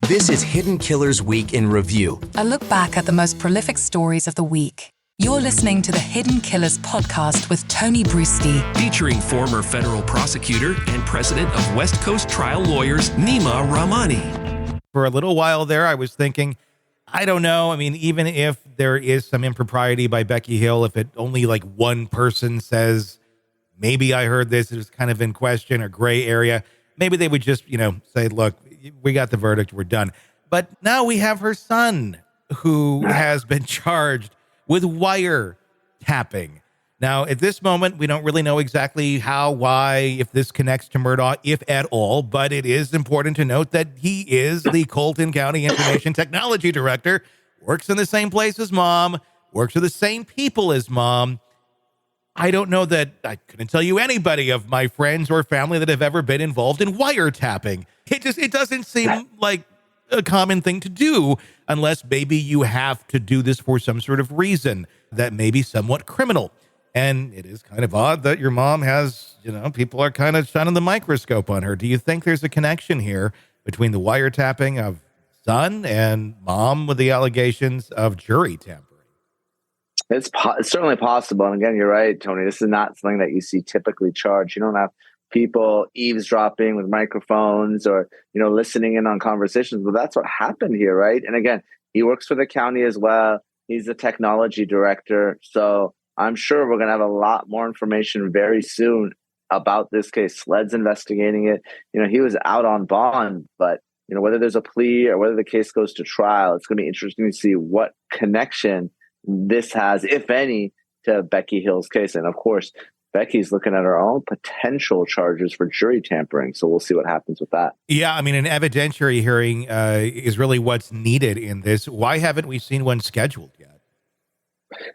This is Hidden Killers Week in Review. A look back at the most prolific stories of the week. You're listening to the Hidden Killers podcast with Tony Brueski. Featuring former federal prosecutor and president of West Coast trial lawyers, Nima Rahmani. For a little while there, I was thinking, I don't know. I mean, even if there is some impropriety by Becky Hill, if it only like one person says, maybe I heard this, it was kind of in question or gray area, maybe they would just, say, look, we got the verdict, we're done. But now we have her son who has been charged with wiretapping. Now, at this moment, we don't really know exactly how, why, if this connects to Murdaugh, if at all, but it is important to note that he is the Colton County Information Technology Director, works in the same place as mom, works with the same people as mom. I don't know that I couldn't tell you anybody of my friends or family that have ever been involved in wiretapping. It doesn't seem like a common thing to do unless maybe you have to do this for some sort of reason that may be somewhat criminal. And it is kind of odd that your mom has, people are kind of shining the microscope on her. Do you think there's a connection here between the wiretapping of son and mom with the allegations of jury tampering? It's certainly possible. And again, you're right, Tony. This is not something that you see typically charged. You don't have people eavesdropping with microphones or, listening in on conversations. But that's what happened here, right? And again, he works for the county as well. He's the technology director. So I'm sure we're going to have a lot more information very soon about this case. SLED's investigating it. He was out on bond, but, whether there's a plea or whether the case goes to trial, it's going to be interesting to see what connection this has, if any, to Becky Hill's case. And of course, Becky's looking at her own potential charges for jury tampering. So we'll see what happens with that. Yeah, I mean, an evidentiary hearing is really what's needed in this. Why haven't we seen one scheduled yet?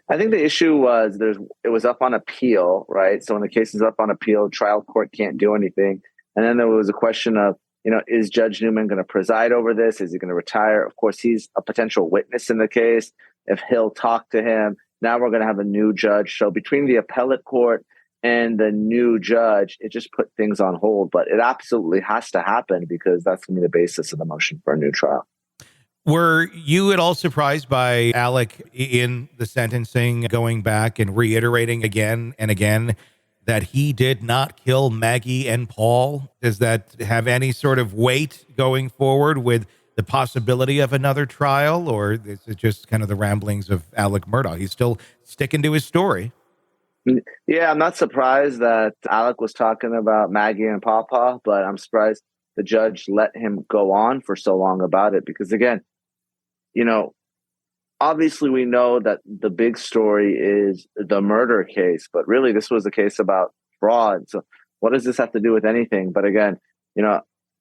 I think the issue was it was up on appeal, right? So when the case is up on appeal, trial court can't do anything. And then there was a question of, is Judge Newman going to preside over this? Is he going to retire? Of course, he's a potential witness in the case. If he'll talk to him, now we're going to have a new judge. So between the appellate court and the new judge, it just put things on hold. But it absolutely has to happen because that's going to be the basis of the motion for a new trial. Were you at all surprised by Alec in the sentencing going back and reiterating again and again that he did not kill Maggie and Paul? Does that have any sort of weight going forward with the possibility of another trial, or is it just kind of the ramblings of Alec Murdaugh? He's still sticking to his story. Yeah, I'm not surprised that Alec was talking about Maggie and Papa, but I'm surprised the judge let him go on for so long about it because, again, obviously we know that the big story is the murder case, but really this was a case about fraud. So what does this have to do with anything? But again,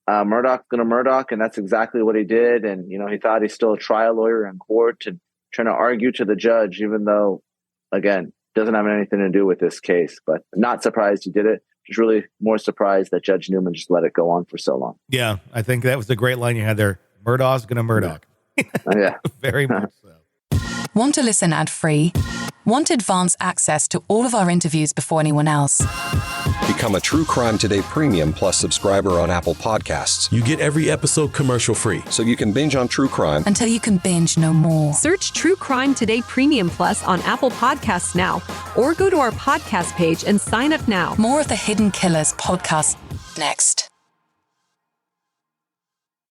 Murdaugh's going to Murdaugh, and that's exactly what he did. And, he thought he's still a trial lawyer in court and trying to argue to the judge, even though, again, doesn't have anything to do with this case. But not surprised he did it. Just really more surprised that Judge Newman just let it go on for so long. Yeah, I think that was a great line you had there. Murdaugh's going to Murdaugh. Yeah. Very much so. Want to listen ad-free? Want advance access to all of our interviews before anyone else? Become a True Crime Today Premium Plus subscriber on Apple Podcasts. You get every episode commercial free. So you can binge on true crime until you can binge no more. Search True Crime Today Premium Plus on Apple Podcasts now, or go to our podcast page and sign up now. More of the Hidden Killers podcast next.